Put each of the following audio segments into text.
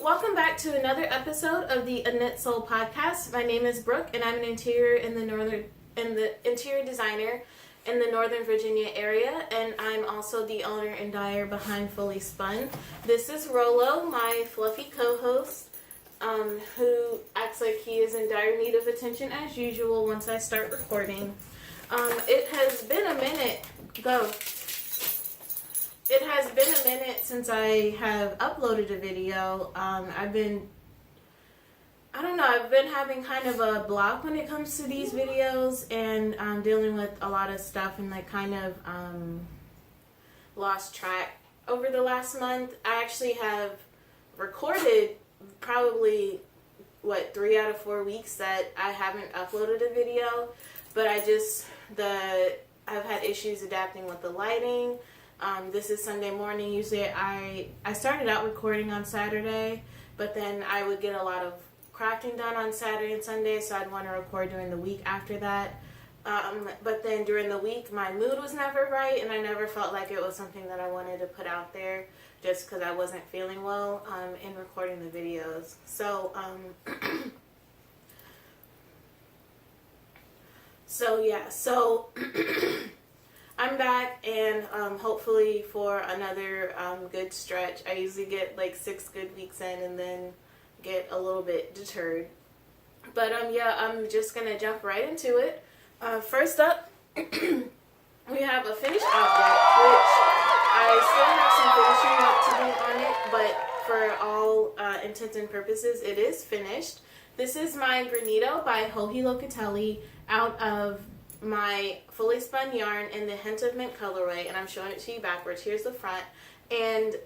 Welcome back to another episode of the A Knit Soul podcast. My name is Brooke, and I'm an interior designer in the Northern Virginia area, and I'm also the owner and dyer behind Fully Spun. This is Rolo, my fluffy co-host, who acts like he is in dire need of attention as usual once I start recording. It has been a minute. It has been a minute since I have uploaded a video. I've been having kind of a block when it comes to these videos, and I'm dealing with a lot of stuff and kind of lost track over the last month. I actually have recorded probably 3 out of 4 weeks that I haven't uploaded a video, but I've had issues adapting with the lighting. This is Sunday morning. Usually I started out recording on Saturday, but then I would get a lot of crafting done on Saturday and Sunday, so I'd want to record during the week after that. But then during the week, my mood was never right, and I never felt like it was something that I wanted to put out there just because I wasn't feeling well in recording the videos. So, So I'm back, and hopefully for another good stretch. I usually get 6 good weeks in and then get a little bit deterred. But I'm just gonna jump right into it. First up, we have a finished object, which I still have some finishing up to do on it, but for all intents and purposes, it is finished. This is my Granito by Locatelli out of my Fully Spun yarn in the Hint of Mint colorway, and I'm showing it to you backwards. Here's the front, and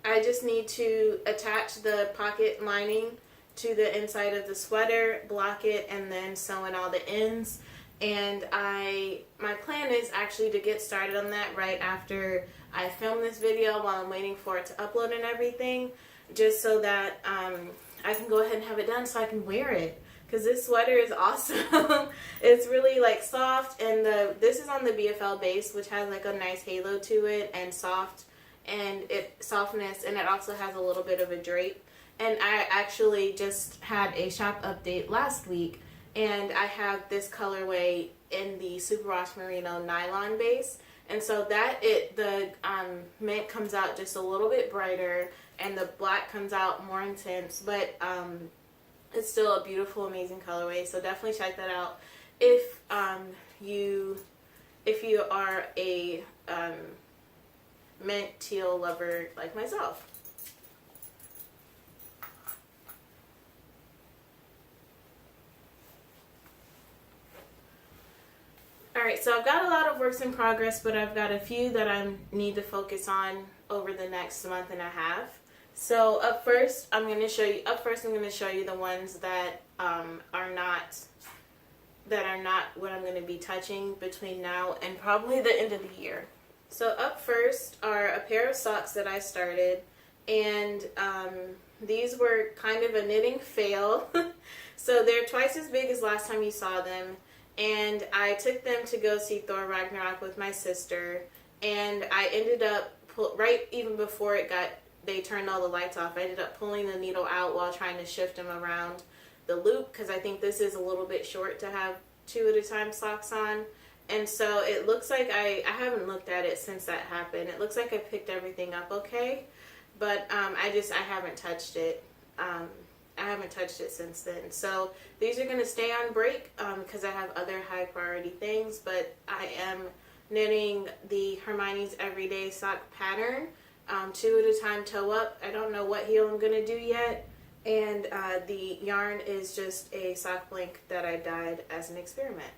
I just need to attach the pocket lining to the inside of the sweater, block it, and then sew in all the ends. And my plan is actually to get started on that right after I film this video while I'm waiting for it to upload and everything, just so that I can go ahead and have it done so I can wear it. Because this sweater is awesome. It's really soft, and this is on the BFL base, which has a nice halo to it, and softness, and it also has a little bit of a drape. And I actually just had a shop update last week, and I have this colorway in the Superwash Merino nylon base, and so the mint comes out just a little bit brighter, and the black comes out more intense, but it's still a beautiful, amazing colorway, so definitely check that out if you are a mint teal lover like myself. Alright, so I've got a lot of works in progress, but I've got a few that I need to focus on over the next month and a half. So up first, I'm going to show you the ones that are not what I'm going to be touching between now and probably the end of the year. So up first are a pair of socks that I started, and these were kind of a knitting fail. So they're twice as big as last time you saw them, and I took them to go see Thor Ragnarok with my sister, and I ended up right even before they turned all the lights off, I ended up pulling the needle out while trying to shift them around the loop, because I think this is a little bit short to have 2 at a time socks on. And so it looks like I haven't looked at it since that happened. It looks like I picked everything up okay, but I haven't touched it. I haven't touched it since then. So these are going to stay on break because I have other high priority things, but I am knitting the Hermione's Everyday Sock pattern. 2 at a time toe up. I don't know what heel I'm going to do yet. And the yarn is just a sock blank that I dyed as an experiment.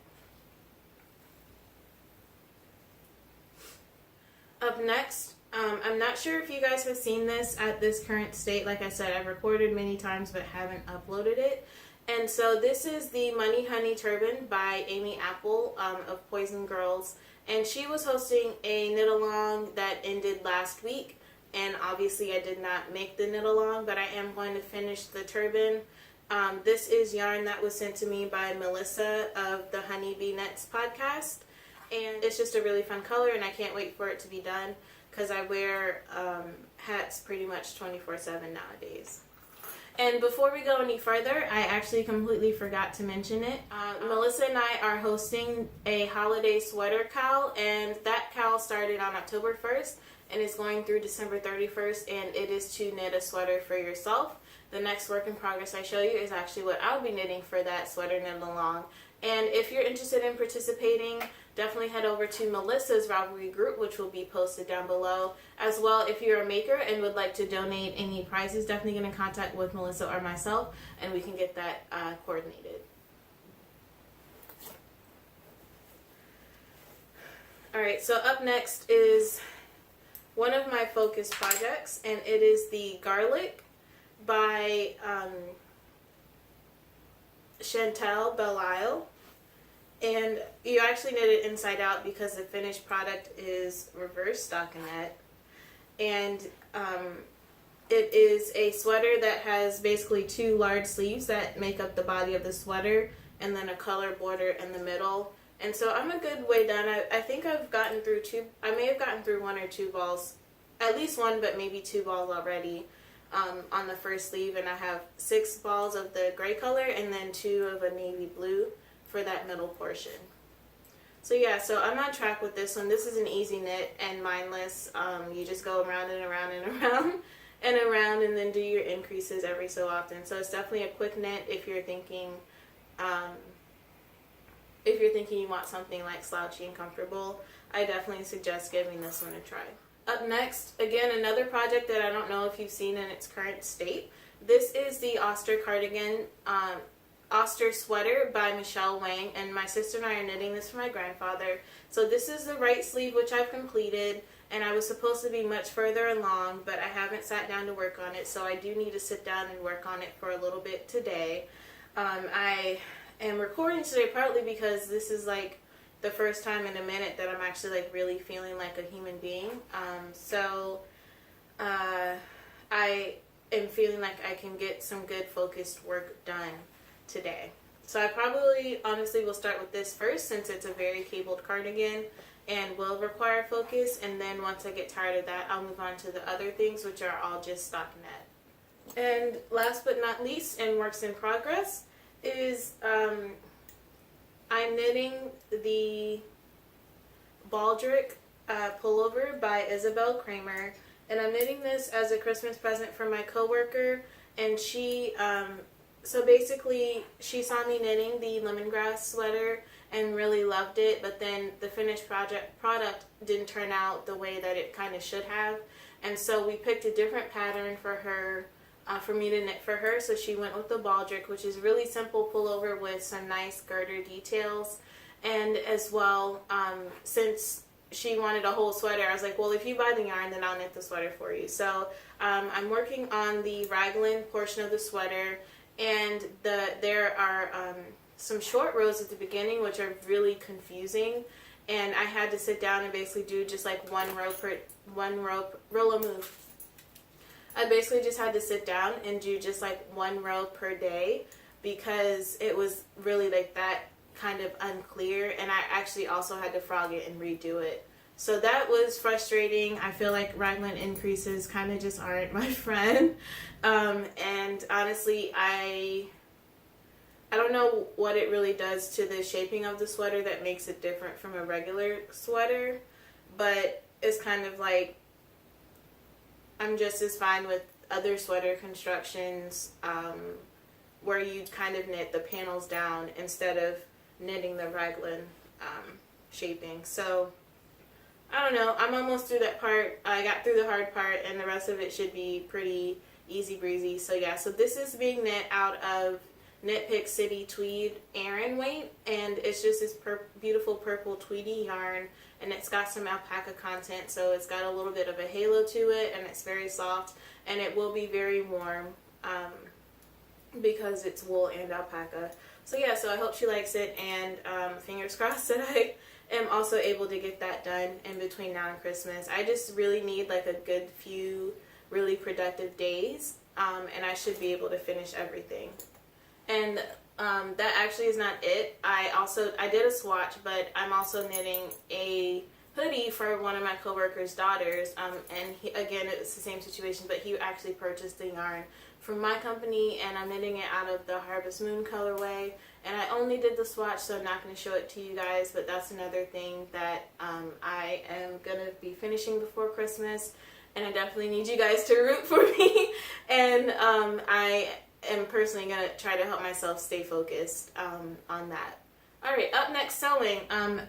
Up next, I'm not sure if you guys have seen this at this current state. Like I said, I've recorded many times but haven't uploaded it. And so this is the Money Honey Turban by Amy Appel of Poison Girls. And she was hosting a knit-along that ended last week. And obviously I did not make the knit-along, but I am going to finish the turban. This is yarn that was sent to me by Melissa of the Honeybee Knits podcast. And it's just a really fun color, and I can't wait for it to be done. because I wear hats pretty much 24/7 nowadays. And before we go any further, I actually completely forgot to mention it. Melissa and I are hosting a holiday sweater cowl, and that cowl started on October 1st and is going through December 31st, and it is to knit a sweater for yourself. The next work in progress I show you is actually what I'll be knitting for that sweater knit along. And if you're interested in participating, definitely head over to Melissa's Ravelry group, which will be posted down below. As well, if you're a maker and would like to donate any prizes, definitely get in contact with Melissa or myself, and we can get that coordinated. Alright, so up next is one of my focus projects, and it is the Garlic by Chantal Belial. And you actually knit it inside out because the finished product is reverse stockinette. And it is a sweater that has basically 2 large sleeves that make up the body of the sweater, and then a color border in the middle. And so I'm a good way done. I think I've gotten through 2, I may have gotten through 1 or 2 balls, at least 1, but maybe 2 balls already on the first sleeve. And I have 6 balls of the gray color and then 2 of a navy blue for that middle portion. So yeah, so I'm on track with this one. This is an easy knit and mindless. You just go around and around and around and around, and then do your increases every so often. So it's definitely a quick knit if you're thinking you want something like slouchy and comfortable. I definitely suggest giving this one a try. Up next, again, another project that I don't know if you've seen in its current state. This is the Auster cardigan, Auster sweater by Michele Wang, and my sister and I are knitting this for my grandfather. So this is the right sleeve, which I've completed, and I was supposed to be much further along, but I haven't sat down to work on it, so I do need to sit down and work on it for a little bit today. I am recording today partly because this is like the first time in a minute that I'm actually like really feeling like a human being. I am feeling like I can get some good focused work done today. So I probably honestly will start with this first, since it's a very cabled cardigan and will require focus, and then once I get tired of that, I'll move on to the other things, which are all just stockinette. And last but not least, in works in progress, is I'm knitting the Baldrick Pullover by Isabel Kraemer, and I'm knitting this as a Christmas present for my coworker. And she so basically, she saw me knitting the lemongrass sweater and really loved it, but then the finished product didn't turn out the way that it kind of should have. And so we picked a different pattern for her, for me to knit for her. So she went with the Baldric, which is really simple pullover with some nice girder details. And as well, since she wanted a whole sweater, I was like, well, if you buy the yarn, then I'll knit the sweater for you. So I'm working on the raglan portion of the sweater. And there are some short rows at the beginning, which are really confusing, and I had to sit down and basically do just like one row move. I basically just had to sit down and do just like 1 row per day, because it was really like that kind of unclear, and I actually also had to frog it and redo it. So that was frustrating. I feel like raglan increases kind of just aren't my friend. And honestly, I don't know what it really does to the shaping of the sweater that makes it different from a regular sweater. But it's kind of like I'm just as fine with other sweater constructions where you kind of knit the panels down instead of knitting the raglan shaping. So I don't know, I'm almost through that part. I got through the hard part, and the rest of it should be pretty easy breezy. So yeah, so this is being knit out of Knit Pick City Tweed Aran weight, and it's just this beautiful purple tweedy yarn, and it's got some alpaca content, so it's got a little bit of a halo to it, and it's very soft, and it will be very warm because it's wool and alpaca. So yeah, so I hope she likes it, and fingers crossed that I am also able to get that done in between now and Christmas. I just really need like a good few really productive days, and I should be able to finish everything. And that actually is not it. I did a swatch, but I'm also knitting a hoodie for one of my coworkers' daughters, and he, again, it's the same situation, but he actually purchased the yarn from my company, and I'm knitting it out of the Harvest Moon colorway. And I only did the swatch, so I'm not going to show it to you guys, but that's another thing that I am going to be finishing before Christmas, and I definitely need you guys to root for me. And I am personally going to try to help myself stay focused on that. Alright, up next, sewing.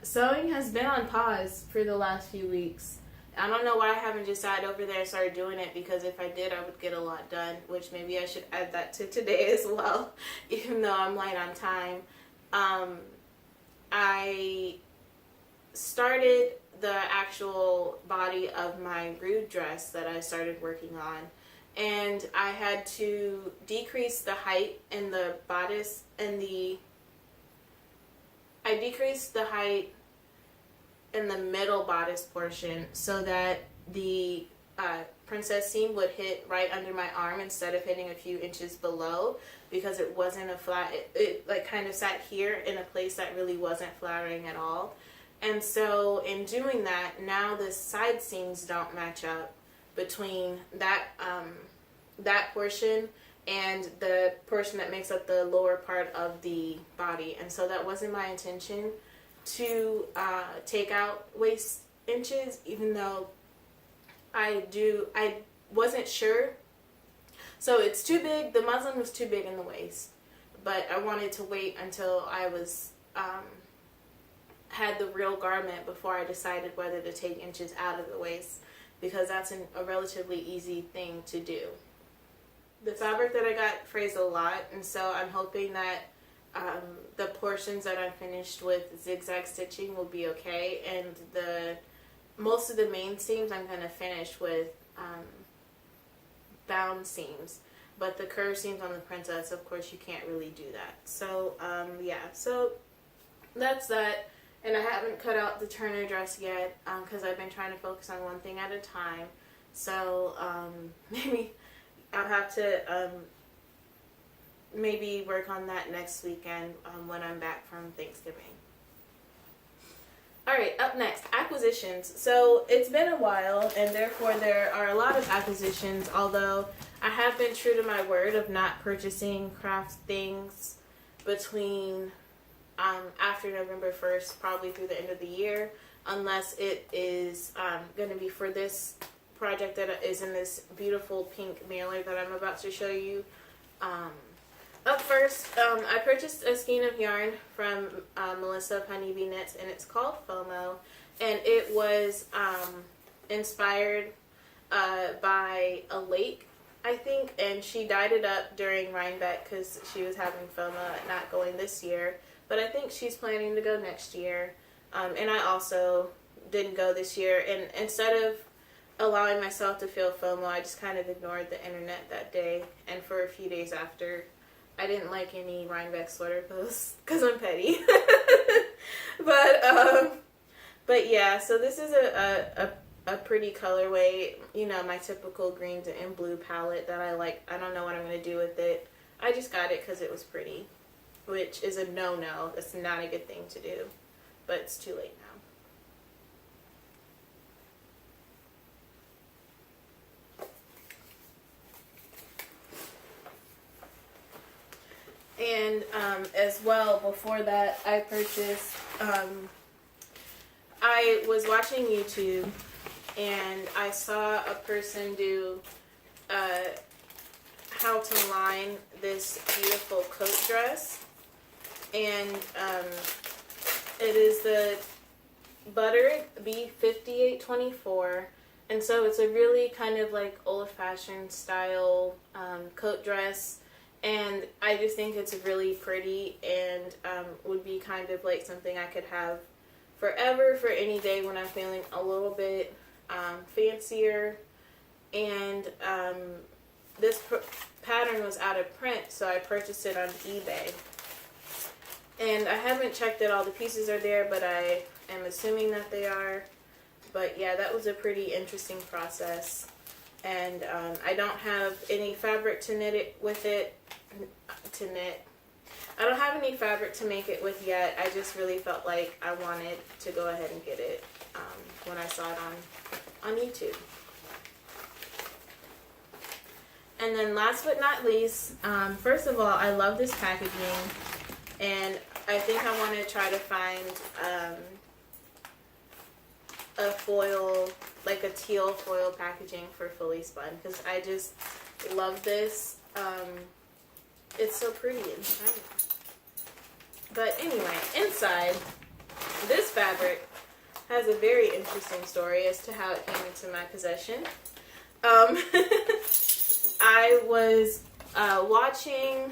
Sewing has been on pause for the last few weeks. I don't know why I haven't just sat over there and started doing it, because if I did, I would get a lot done, which maybe I should add that to today as well, even though I'm light on time. I started the actual body of my rude dress that I started working on, and I had to decrease the height in the bodice and I decreased the height in the middle bodice portion so that the princess seam would hit right under my arm instead of hitting a few inches below, because it wasn't a flat, it like kind of sat here in a place that really wasn't flattering at all. And so in doing that, now the side seams don't match up between that that portion and the portion that makes up the lower part of the body. And so that wasn't my intention to take out waist inches, even though I wasn't sure. So it's too big, the muslin was too big in the waist, but I wanted to wait until I was had the real garment before I decided whether to take inches out of the waist, because that's a relatively easy thing to do. The fabric that I got frays a lot, and so I'm hoping that the portions that I'm finished with zigzag stitching will be okay, and most of the main seams I'm going to finish with bound seams, but the curved seams on the princess, of course, you can't really do that. So yeah, so that's that. And I haven't cut out the Turner dress yet, because I've been trying to focus on one thing at a time. So maybe I'll have to maybe work on that next weekend when I'm back from Thanksgiving. Alright, up next, acquisitions. So it's been a while, and therefore there are a lot of acquisitions, although I have been true to my word of not purchasing craft things between after November 1st, probably through the end of the year, unless it is going to be for this project that is in this beautiful pink mailer that I'm about to show you. Up first, I purchased a skein of yarn from Melissa of Honeybee Knits, and it's called FOMO, and it was inspired by a lake, I think, and she dyed it up during Rhinebeck because she was having FOMO at not going this year, but I think she's planning to go next year. And I also didn't go this year, and instead of allowing myself to feel FOMO, I just kind of ignored the internet that day, and for a few days after, I didn't like any Rhinebeck sweater posts because I'm petty. But yeah, so this is a pretty colorway, you know, my typical greens and blue palette that I like. I don't know what I'm going to do with it. I just got it because it was pretty, which is a no-no. It's not a good thing to do, but it's too late now. And as well, before that, I purchased, I was watching YouTube, and I saw a person do how to line this beautiful coat dress, and it is the Baldric B5824, and so it's a really kind of like old-fashioned style coat dress. And I just think it's really pretty, and would be kind of like something I could have forever for any day when I'm feeling a little bit fancier. And this pattern was out of print, so I purchased it on eBay. And I haven't checked that all the pieces are there, but I am assuming that they are. But yeah, that was a pretty interesting process. And I don't have any fabric to knit it with it, I don't have any fabric to make it with yet. I just really felt like I wanted to go ahead and get it. when I saw it on YouTube. And then last but not least, first of all, I love this packaging, and I think I want to try to find a foil, like a teal foil packaging for Fully Spun, because I just love this. It's so pretty and shiny. But anyway, inside, this fabric has a very interesting story as to how it came into my possession. I was watching,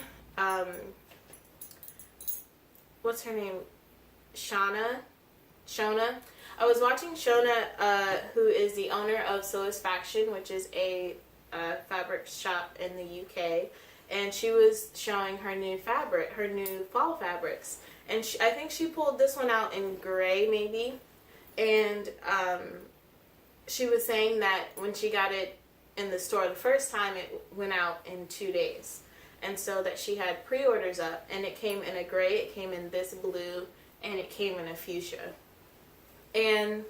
what's her name? Shona. I was watching Shona, who is the owner of Satisfaction, which is a fabric shop in the UK, and she was showing her new fabric, her new fall fabrics, and I think she pulled this one out in gray maybe, and she was saying that when she got it in the store the first time, it went out in 2 days, and so that she had pre-orders up, and it came in a gray, it came in this blue, and it came in a fuchsia. And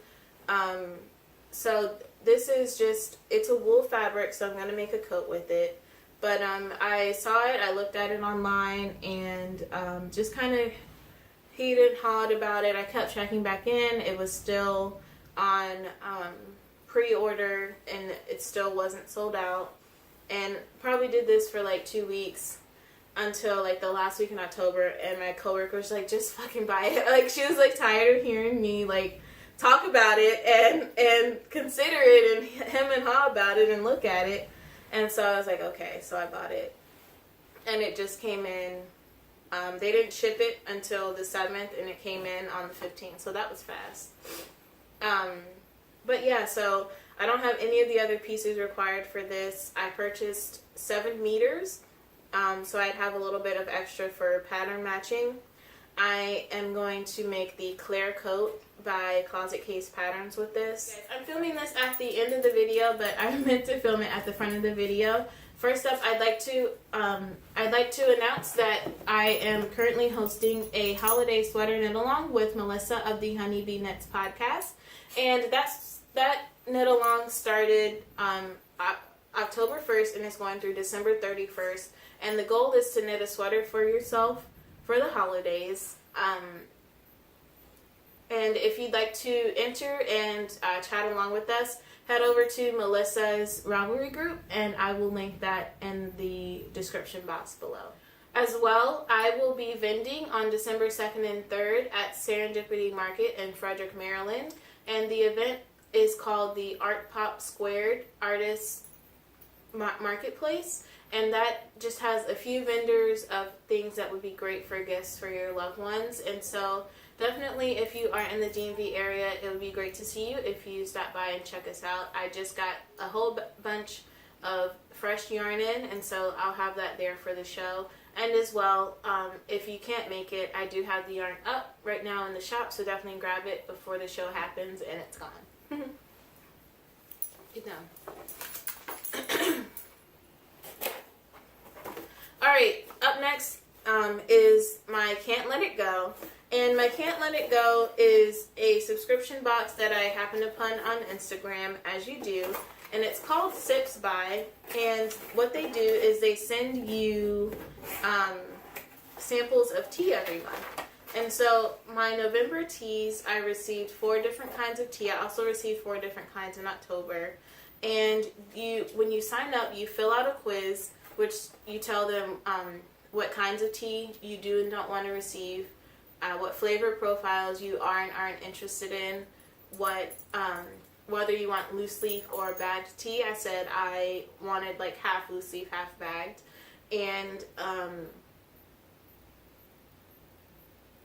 so this is just, it's a wool fabric, so I'm going to make a coat with it. But I saw it, I looked at it online, and just kind of he'd and hawed about it. I kept checking back in. It was still on pre-order, and it still wasn't sold out. And probably did this for like 2 weeks until like the last week in October, and my coworker was like, just fucking buy it. Like, she was like tired of hearing me like talk about it and consider it and hem and haw about it and look at it. And so I was like, okay, so I bought it. And it just came in. They didn't ship it until the 7th, and it came in on the 15th. So that was fast. But yeah, so I don't have any of the other pieces required for this. I purchased 7 meters, so I'd have a little bit of extra for pattern matching. I am going to make the Claire coat by Closet Case Patterns with this. Okay, I'm filming this at the end of the video, but I meant to film it at the front of the video. First up, I'd like to announce that I am currently hosting a holiday sweater knit along with Melissa of the Honeybee Knits podcast, and that knit along started October 1st and it's going through December 31st. And the goal is to knit a sweater for yourself for the holidays. And if you'd like to enter and chat along with us, head over to Melissa's RAVELRY group, and I will link that in the description box below. As well, I will be vending on December 2nd and 3rd at Serendipity Market in Frederick, Maryland. And the event is called the Art Pop Squared Artists Marketplace. And that just has a few vendors of things that would be great for gifts for your loved ones. And so definitely, if you are in the DMV area, it would be great to see you if you stop by and check us out. I just got a whole bunch of fresh yarn in, and so I'll have that there for the show. And as well, if you can't make it, I do have the yarn up right now in the shop, so definitely grab it before the show happens and it's gone. Get down. Alright, up next is my Can't Let It Go. And my Can't Let It Go is a subscription box that I happen upon on Instagram, as you do. And it's called Sips By. And what they do is they send you samples of tea every month. And so my November teas, I received 4 different kinds of tea. I also received 4 different kinds in October. And when you sign up, you fill out a quiz, which you tell them what kinds of tea you do and don't want to receive, what flavor profiles you are and aren't interested in, whether you want loose leaf or bagged tea. I said I wanted like half loose leaf, half bagged. And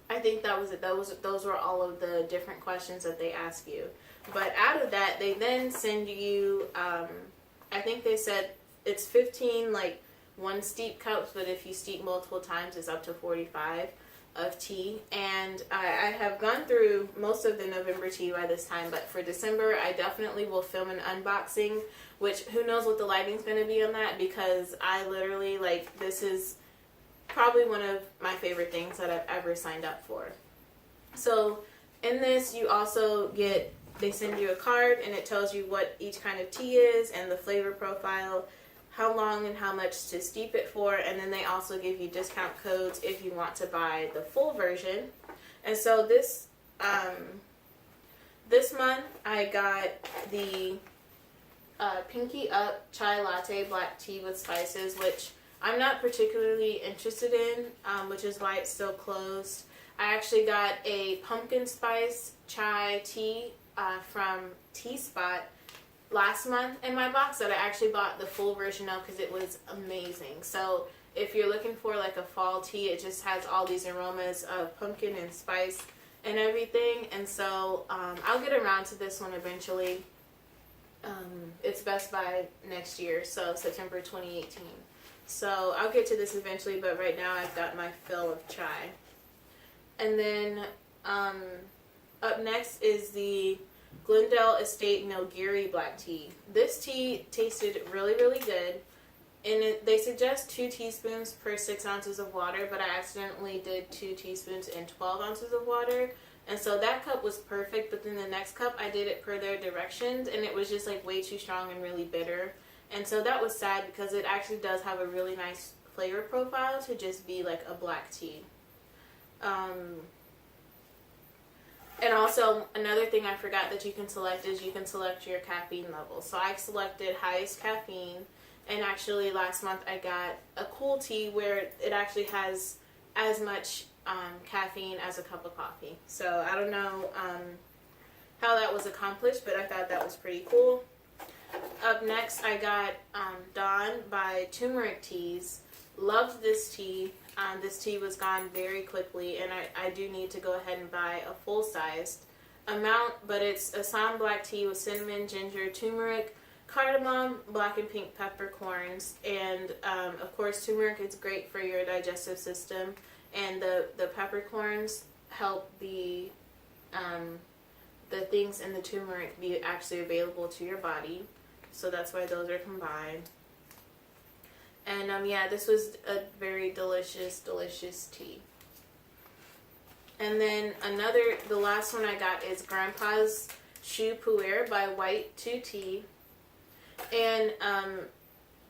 I think that was it. Those were all of the different questions that they ask you. But out of that, they then send you, I think they said it's 15 like 1 steep cups, but if you steep multiple times, it's up to 45 of tea. And I have gone through most of the November tea by this time, but for December, I definitely will film an unboxing, which who knows what the lighting's going to be on that, because I literally, like, this is probably one of my favorite things that I've ever signed up for. So in this, you also get they send you a card and it tells you what each kind of tea is and the flavor profile, how long and how much to steep it for, and then they also give you discount codes if you want to buy the full version. And so this month I got the Pinky Up Chai Latte Black Tea with Spices, which I'm not particularly interested in, which is why it's still closed. I actually got a pumpkin spice chai tea from Tea Spot last month in my box that I actually bought the full version of because it was amazing. So if you're looking for like a fall tea, it just has all these aromas of pumpkin and spice and everything. And so I'll get around to this one eventually. It's Best By next year, so September 2018. So I'll get to this eventually, but right now I've got my fill of chai. And then up next is the Glendale Estate Nilgiri Black Tea. This tea tasted really, really good. And they suggest 2 teaspoons per 6 ounces of water, but I accidentally did 2 teaspoons in 12 ounces of water. And so that cup was perfect, but then the next cup I did it per their directions, and it was just like way too strong and really bitter. And so that was sad because it actually does have a really nice flavor profile to just be like a black tea. And also another thing I forgot that you can select is you can select your caffeine level. So I selected highest caffeine, and actually last month I got a cool tea where it actually has as much caffeine as a cup of coffee. So I don't know how that was accomplished, but I thought that was pretty cool. Up next I got Dawn by Turmeric Teas. Loved this tea. This tea was gone very quickly, and I do need to go ahead and buy a full-sized amount, but it's Assam black tea with cinnamon, ginger, turmeric, cardamom, black and pink peppercorns, and of course turmeric is great for your digestive system, and the peppercorns help the things in the turmeric be actually available to your body, so that's why those are combined. And yeah, this was a very delicious, delicious tea. And then the last one I got is Grandpa's Choux Pu'er by White 2 Tea. And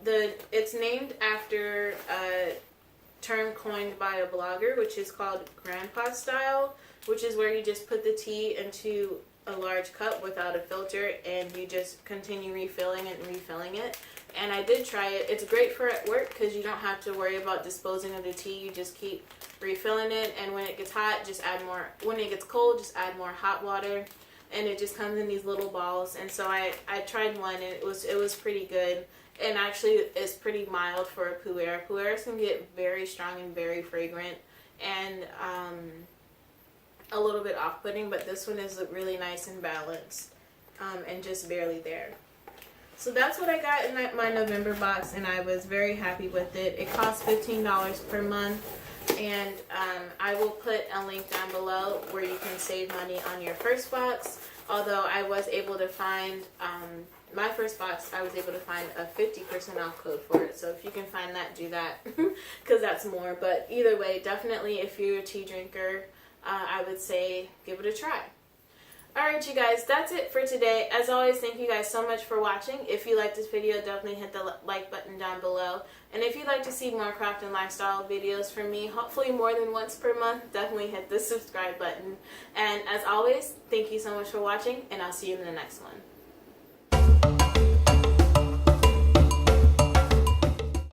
it's named after a term coined by a blogger, which is called Grandpa Style, which is where you just put the tea into a large cup without a filter and you just continue refilling it and refilling it. And I did try it. It's great for at work because you don't have to worry about disposing of the tea. You just keep refilling it, and when it gets hot, just add more. When it gets cold, just add more hot water, and it just comes in these little balls. And so I tried one, and it was pretty good. And actually, it's pretty mild for a pu'er. Pu'ers can get very strong and very fragrant, and a little bit off-putting. But this one is really nice and balanced, and just barely there. So that's what I got in my November box, and I was very happy with it. It costs $15 per month, and I will put a link down below where you can save money on your first box. Although I was able to find, my first box, I was able to find a 50% off code for it. So if you can find that, do that, because that's more. But either way, definitely if you're a tea drinker, I would say give it a try. Alright you guys, that's it for today. As always, thank you guys so much for watching. If you liked this video, definitely hit the like button down below. And if you'd like to see more craft and lifestyle videos from me, hopefully more than once per month, definitely hit the subscribe button. And as always, thank you so much for watching, and I'll see you in the next one.